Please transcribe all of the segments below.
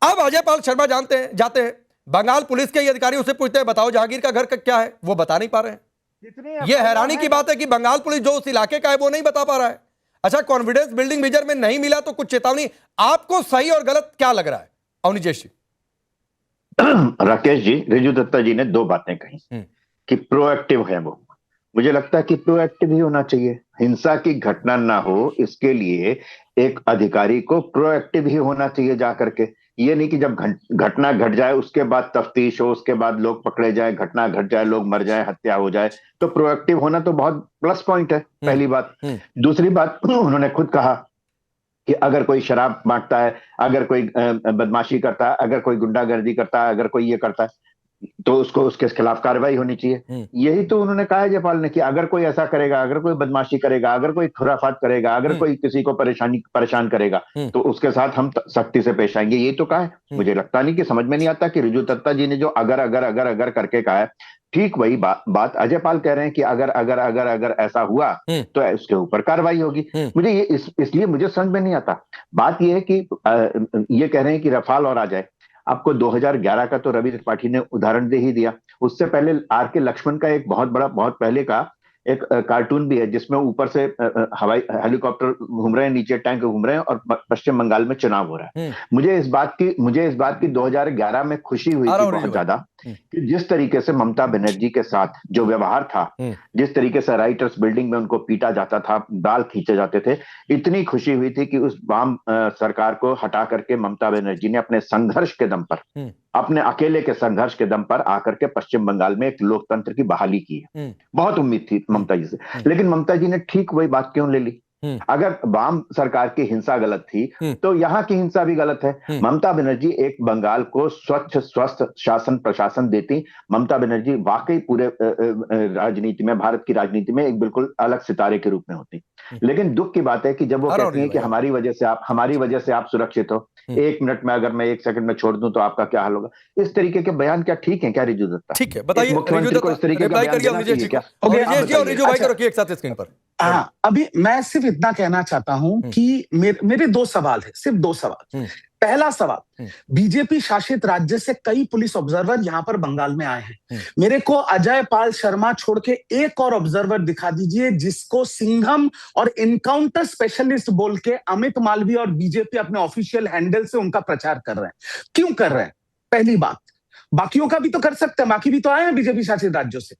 अब अजय पाल शर्मा जाते हैं बंगाल पुलिस के ही अधिकारी उससे पूछते हैं बताओ जहांगीर का घर का क्या है, वो बता नहीं पा रहे हैं। ये हैरानी की बात है कि बंगाल पुलिस जो उस इलाके का है वो नहीं बता पा रहा है। अच्छा, कॉन्फिडेंस बिल्डिंग मेजर में नहीं मिला तो कुछ चेतावनी, आपको सही और गलत क्या लग रहा है अवनीजेश जी? राकेश जी, रिजू दत्ता जी ने दो बातें कही कि प्रोएक्टिव है वो। मुझे लगता है कि प्रोएक्टिव ही होना चाहिए, हिंसा की घटना ना हो इसके लिए एक अधिकारी को प्रोएक्टिव ही होना चाहिए जा करके। ये नहीं कि जब घटना घट जाए उसके बाद तफ्तीश हो, उसके बाद लोग पकड़े जाए, घटना घट जाए, लोग मर जाए, हत्या हो जाए, तो प्रोएक्टिव होना तो बहुत प्लस पॉइंट है, पहली बात। दूसरी बात, उन्होंने खुद कहा कि अगर कोई शराब बांटता है, अगर कोई बदमाशी करता है, अगर कोई गुंडागर्दी करता है, अगर कोई ये करता है, तो उसको उसके खिलाफ कार्रवाई होनी चाहिए। यही तो उन्होंने कहा है जयपाल ने कि अगर कोई ऐसा करेगा, अगर कोई बदमाशी करेगा, अगर कोई खुराफात करेगा, अगर कोई किसी को परेशान करेगा, तो उसके साथ हम सख्ती से पेश आएंगे, ये तो कहा है। मुझे लगता नहीं कि समझ में नहीं आता कि रिजू दत्ता जी ने जो अगर करके कहा है, ठीक वही बात अजय पाल कह रहे हैं कि अगर ऐसा हुआ तो उसके ऊपर कार्रवाई होगी। मुझे ये इसलिए मुझे समझ में नहीं आता। बात यह है कि ये कह रहे हैं कि रफाल और आ जाए। आपको 2011 का तो रवि त्रिपाठी ने उदाहरण दे ही दिया। उससे पहले आर के लक्ष्मण का एक बहुत पहले का एक कार्टून भी है जिसमें ऊपर से हवाई हेलीकॉप्टर घूम रहे हैं, नीचे टैंक घूम रहे हैं और पश्चिम बंगाल में चुनाव हो रहा है। मुझे इस बात की 2011 में खुशी हुई थी बहुत ज्यादा कि जिस तरीके से ममता बनर्जी के साथ जो व्यवहार था, जिस तरीके से राइटर्स बिल्डिंग में उनको पीटा जाता था, बाल खींचे जाते थे, इतनी खुशी हुई थी कि उस वाम सरकार को हटा करके ममता बनर्जी ने अपने संघर्ष के दम पर, अपने अकेले के संघर्ष के दम पर आकर के पश्चिम बंगाल में एक लोकतंत्र की बहाली की है। बहुत उम्मीद थी ममता जी से, लेकिन ममता जी ने ठीक वही बात क्यों ले ली? अगर वाम सरकार की हिंसा गलत थी तो यहाँ की हिंसा भी गलत है। ममता बनर्जी एक बंगाल को स्वच्छ स्वस्थ शासन प्रशासन देती। ममता बनर्जी वाकई पूरे राजनीति में, भारत की राजनीति में एक बिल्कुल अलग सितारे के रूप में होती। लेकिन दुख की बात है कि जब वो कहती है कि हमारी वजह से आप सुरक्षित हो, 1 मिनट में अगर मैं 1 सेकंड में छोड़ दूं तो आपका क्या हाल होगा, इस तरीके के बयान क्या ठीक है क्या रिजू दत्ता? ठीक है, बताइए मुख्यमंत्री को इस तरीके का बयान देना चाहिए क्या? और रिजू भाई को रखिए एक साथ स्क्रीन पर। हाँ, अभी मैं सिर्फ इतना कहना चाहता हूं कि मेरे 2 सवाल है, सिर्फ 2 सवाल। पहला सवाल, बीजेपी शासित राज्य से कई पुलिस ऑब्जर्वर यहां पर बंगाल में आए हैं। मेरे को अजय पाल शर्मा छोड़ के एक और ऑब्जर्वर दिखा दीजिए जिसको सिंघम और इनकाउंटर स्पेशलिस्ट बोल के अमित मालवीय और बीजेपी अपने ऑफिशियल हैंडल से उनका प्रचार कर रहे हैं। क्यों कर रहे हैं? पहली बात, बाकियों का भी तो कर सकते हैं, बाकी भी तो आए हैं बीजेपी शासित राज्यों से।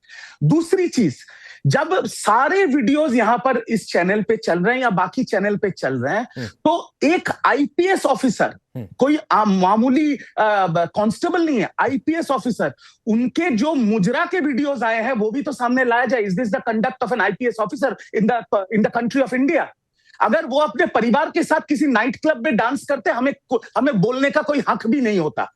दूसरी चीज, जब सारे वीडियोस यहां पर इस चैनल पे चल रहे हैं या बाकी चैनल पे चल रहे हैं, तो एक आईपीएस ऑफिसर, कोई मामूली कांस्टेबल नहीं है, आईपीएस ऑफिसर, उनके जो मुजरा के वीडियोस आए हैं वो भी तो सामने लाया जाए। Is this the conduct of N IPS officer in the country of India? अगर वो अपने परिवार के साथ किसी नाइट क्लब में डांस करते, हमें बोलने का कोई हक भी नहीं होता।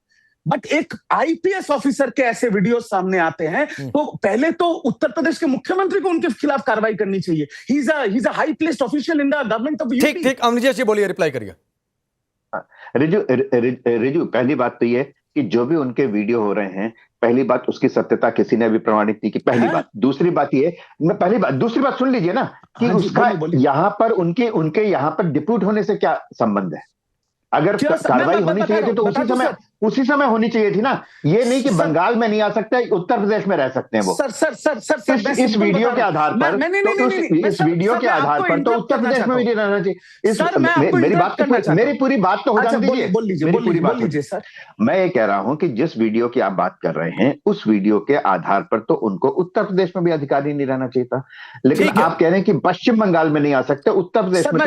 बट एक आईपीएस ऑफिसर के ऐसे वीडियो सामने आते हैं तो पहले तो उत्तर प्रदेश के मुख्यमंत्री को उनके खिलाफ कार्रवाई करनी चाहिए। He is a high placed official in the government of UP. ठीक, अमरजीत जी बोलिए, रिप्लाई करिए। रिजू, पहली बात तो ये कि जो भी उनके वीडियो हो रहे हैं, पहली बात उसकी सत्यता किसी ने भी प्रमाणित नहीं की, पहली बात। दूसरी बात ये, दूसरी बात सुन लीजिए ना कि उसका यहाँ पर उनके यहाँ पर डिप्यूट होने से क्या संबंध है? अगर कार्रवाई होनी चाहिए थी तो उसी समय होनी चाहिए थी ना। ये नहीं कि बंगाल में नहीं आ सकते, उत्तर प्रदेश में रह सकते हैं वो। सर, इस वीडियो के आधार पर, इस वीडियो के आधार पर तो उत्तर प्रदेश में भी नहीं रहना चाहिए। मेरी पूरी बात तो हो जाने दीजिए। बोल लीजिए सर। मैं ये कह रहा हूं कि जिस वीडियो की आप बात कर रहे हैं उस वीडियो के आधार पर तो उनको उत्तर प्रदेश में भी अधिकारी नहीं रहना चाहिए था, लेकिन आप कह रहे हैं कि पश्चिम बंगाल में नहीं आ सकते, उत्तर प्रदेश में।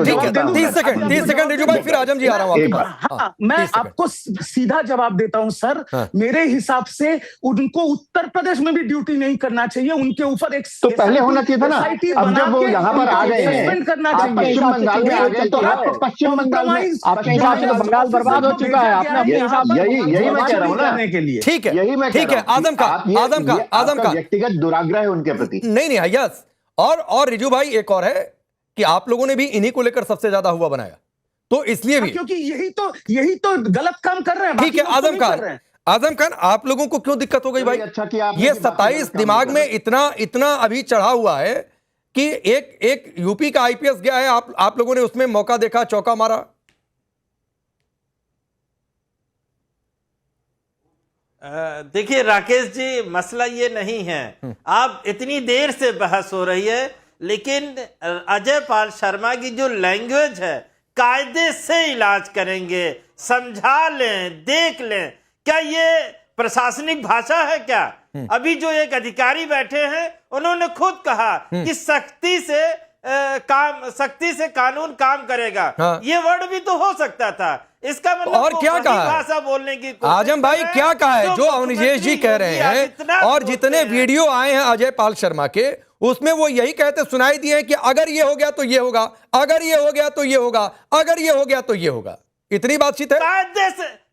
30 सेकंड रिजू भाई, फिर आजम जी आ रहा हूं। हाँ, मैं आपको सीधा जवाब देता हूं सर। मेरे हिसाब से उनको उत्तर प्रदेश में भी ड्यूटी नहीं करना चाहिए, उनके ऊपर एक तो पहले होना चाहिए था ना। अब जब वो यहाँ पर आ गए हैं, आप पश्चिम बंगाल में आ गए तो आपको पश्चिम बंगाल में, आपके हिसाब से तो बंगाल बर्बाद हो चुका है। यही मैं कह रहा हूँ ना। ठीक है, यही मैं ठीक है। आजम का व्यक्तिगत दुराग्रह है उनके प्रति। नहीं, यस। और रिजू भाई, एक और है कि आप लोगों ने भी इन्हीं को लेकर सबसे ज्यादा हुआ बनाया, तो इसलिए भी, क्योंकि यही तो गलत काम कर रहे हैं। ठीक है आजम खान, आप लोगों को क्यों दिक्कत हो गई भाई? अच्छा किया ये 27 दिमाग में इतना अभी चढ़ा हुआ है कि एक यूपी का आईपीएस गया है, आप लोगों ने उसमें मौका देखा, चौका मारा। देखिए राकेश जी, मसला ये नहीं है, आप इतनी देर से बहस हो रही है, लेकिन अजय पाल शर्मा की जो लैंग्वेज है, कायदे से इलाज करेंगे, समझा लें, देख लें, क्या ये प्रशासनिक भाषा है क्या? अभी जो एक अधिकारी बैठे हैं, उन्होंने खुद कहा कि सख्ती से कानून काम करेगा। हाँ। ये वर्ड भी तो हो सकता था। इसका मतलब और वो क्या वही कहा है? भाषा बोलने की कोशिश आजम भाई कर रहे क्या हैं, कहा है? जो मुख्यमंत्री अवनीश जी कह रहे योगी हैं आदित्यनाथ और बोलते जितने हैं। वीडियो आए हैं अजय पाल शर्मा के, उसमें वो यही कहते सुनाई दिए हैं कि अगर ये हो गया तो ये होगा, अगर ये हो गया तो ये होगा, अगर ये हो गया तो ये होगा। इतनी बातचीत है।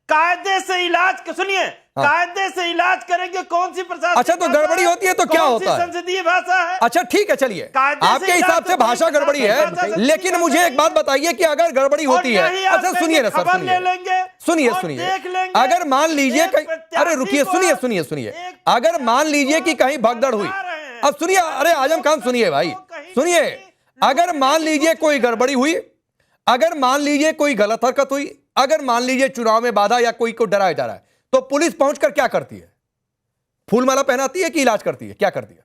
कायदे से इलाज, सुनिए, कायदे से इलाज करेंगे। कौन सी प्रशासनिक अच्छा, तो गड़बड़ी होती है तो क्या होता है? संसदीय भाषा है। अच्छा ठीक है, चलिए कायदे से आपके इलाज हिसाब से तो भाषा कोई गड़बड़ी प्रशासनिक है, भाषा लेकिन से मुझे एक बात बताइए कि अगर गड़बड़ी होती है, अच्छा सुनिए ना सर, खबर ले सुनिए लेंगे, सुनिए और सुनिए, देख लेंगे। अगर मान लीजिए एक कहीं, प्रत्याशी अरे रुकिए, को सुनिए आप- सुनिए सुनिए, एक अगर मान लीजिए कि कहीं भगदड़ हुई, बता रहे हैं। अब सुनिए, अरे आजम खान सुनिए भाई, सुनिए, अगर मान लीजिए कोई गड़बड़ी हुई, अगर मान लीजिए कोई गलत हरकत हुई, अगर मान लीजिए चुनाव में बाधा या कोई को डराया जा रहा है, तो पुलिस पहुंचकर क्या करती है? फूलमाला पहनाती है कि इलाज करती है? क्या करती है?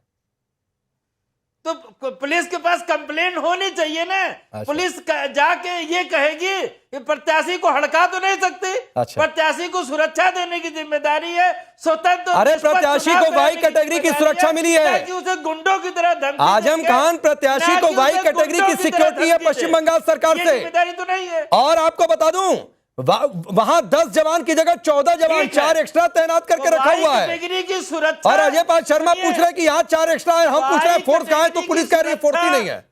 तो पुलिस के पास कंप्लेन होनी चाहिए ना। अच्छा। पुलिस जाके ये कहेगी कि प्रत्याशी को हड़का तो नहीं सकती। अच्छा। प्रत्याशी को सुरक्षा देने की जिम्मेदारी है, स्वतंत्र। अरे निष्पक्ष प्रत्याशी चुनाव को वाई कराने कैटेगरी की जिम्मेदारी सुरक्षा मिली है। ताकि उसे गुंडों की तरह धमकी आजम देंगे, खान प्रत्याशी ना को कि वाई उसे कैटेगरी गुंडों की तरह सिक्योरिटी है धमकी पश्चिम दे। बंगाल सरकार ये से। जिम्मेदारी तो नहीं है। और आपको बता दूं, वहां 10 जवान की जगह 14 जवान, ठीक है। 4 एक्स्ट्रा तैनात करके तो रखा वाई हुआ है। कैटेगरी की सुरक्षा। और अजय पाल शर्मा सुनिए, पूछ रहे हैं कि यहाँ 4 एक्स्ट्रा है, हम पूछ रहे हैं फोर्स कहां है, तो वाई पुलिस कह रही है फोर्स ही सुरक्षा- नहीं है।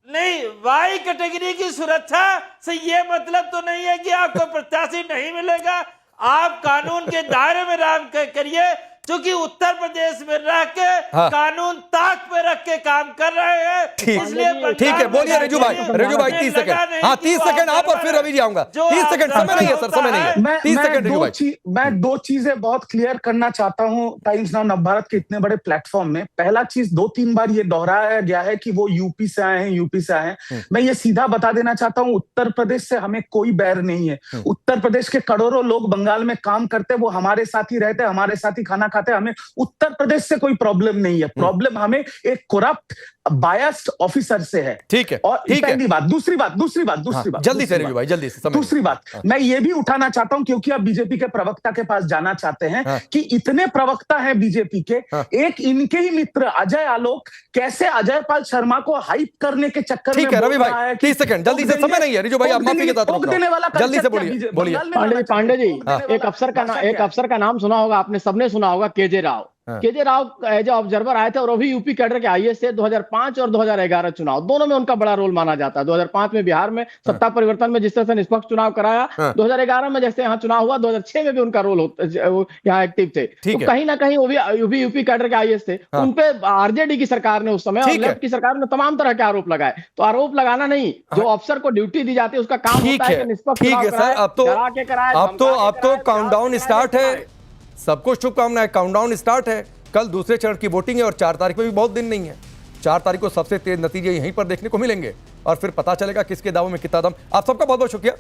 नहीं, वाई कैटेगरी की सुरक्षा से ये मतलब तो नहीं है कि आपको प्रत्याशी नहीं मिलेगा। आप कानून के दायरे में काम करिए, क्योंकि उत्तर प्रदेश में रह के हाँ। कानून ताक पे रख के काम कर रहे हैं। इसलिए ठीक है, बोलिए रजू भाई, 30 सेकंड, हाँ 30 सेकंड आप, और फिर रवि जी आऊंगा। 30 सेकंड, समय नहीं है सर, समय नहीं है। 30 सेकंड रजू भाई। मैं दो चीजें बहुत क्लियर करना चाहता हूं टाइम्स नाउ नवभारत के इतने बड़े प्लेटफॉर्म में। पहला चीज 2-3 बार ये दोहराया गया है कि वो यूपी से आए हैं, यूपी से आए हैं। मैं ये सीधा बता देना चाहता हूं, उत्तर प्रदेश से हमें कोई बैर नहीं है। उत्तर प्रदेश के करोड़ों लोग बंगाल में काम करते, वो हमारे साथ ही रहते, हमारे साथ ही खाना खाते। हमें उत्तर प्रदेश से कोई प्रॉब्लम नहीं है। प्रॉब्लम हमें एक करप्ट बायस्ड ऑफिसर से है। ठीक है, और ठीक है। पहली बात। दूसरी बात जल्दी से रजू भाई, जल्दी से, समय दूसरी बात मैं ये भी उठाना चाहता हूं, क्योंकि आप बीजेपी के प्रवक्ता के पास जाना चाहते हैं कि इतने प्रवक्ता हैं बीजेपी के, एक इनके ही मित्र अजय आलोक कैसे अजय पाल शर्मा को हाइप करने के चक्कर में ठीक है रवि बोल रहा भाई, है कि 30 सेकंड, जल्दी से, समय नहीं है रजू भाई, आप माफी के साथ रोक रहा हूं। जल्दी से बोलिए, बोलिए। पांडे जी, एक अफसर का नाम सुना होगा आपने, सबने सुना होगा, K J Rao. K J Rao as observer आए थे और वो भी यूपी कैडर के आईएएस थे। 2005 और 2011 चुनाव दोनों में उनका बड़ा रोल माना जाता है। 2005 में बिहार में सत्ता परिवर्तन में जिस तरह से निष्पक्ष चुनाव कराया, 2011 में जैसे यहाँ चुनाव हुआ, 2006 में भी उनका रोल यहाँ एक्टिव थे। तो कहीं ना कहीं वो भी यूपी कैडर के आईएएस थे। उनपे आरजेडी की सरकार ने उस समय और लेफ्ट की सरकार ने तमाम तरह के आरोप लगाए। तो आरोप लगाना नहीं, जो अफसर को ड्यूटी दी जाती है उसका काम होता है कि निष्पक्ष चुनाव कराए, डरा के कराए, अब तो काउंटडाउन स्टार्ट है, सबको शुभकामनाएं। काउंटडाउन स्टार्ट है, कल दूसरे चरण की वोटिंग है और 4 तारीख में भी बहुत दिन नहीं है। 4 तारीख को सबसे तेज नतीजे यहीं पर देखने को मिलेंगे और फिर पता चलेगा किसके दावों में कितना दम। आप सबका बहुत बहुत शुक्रिया।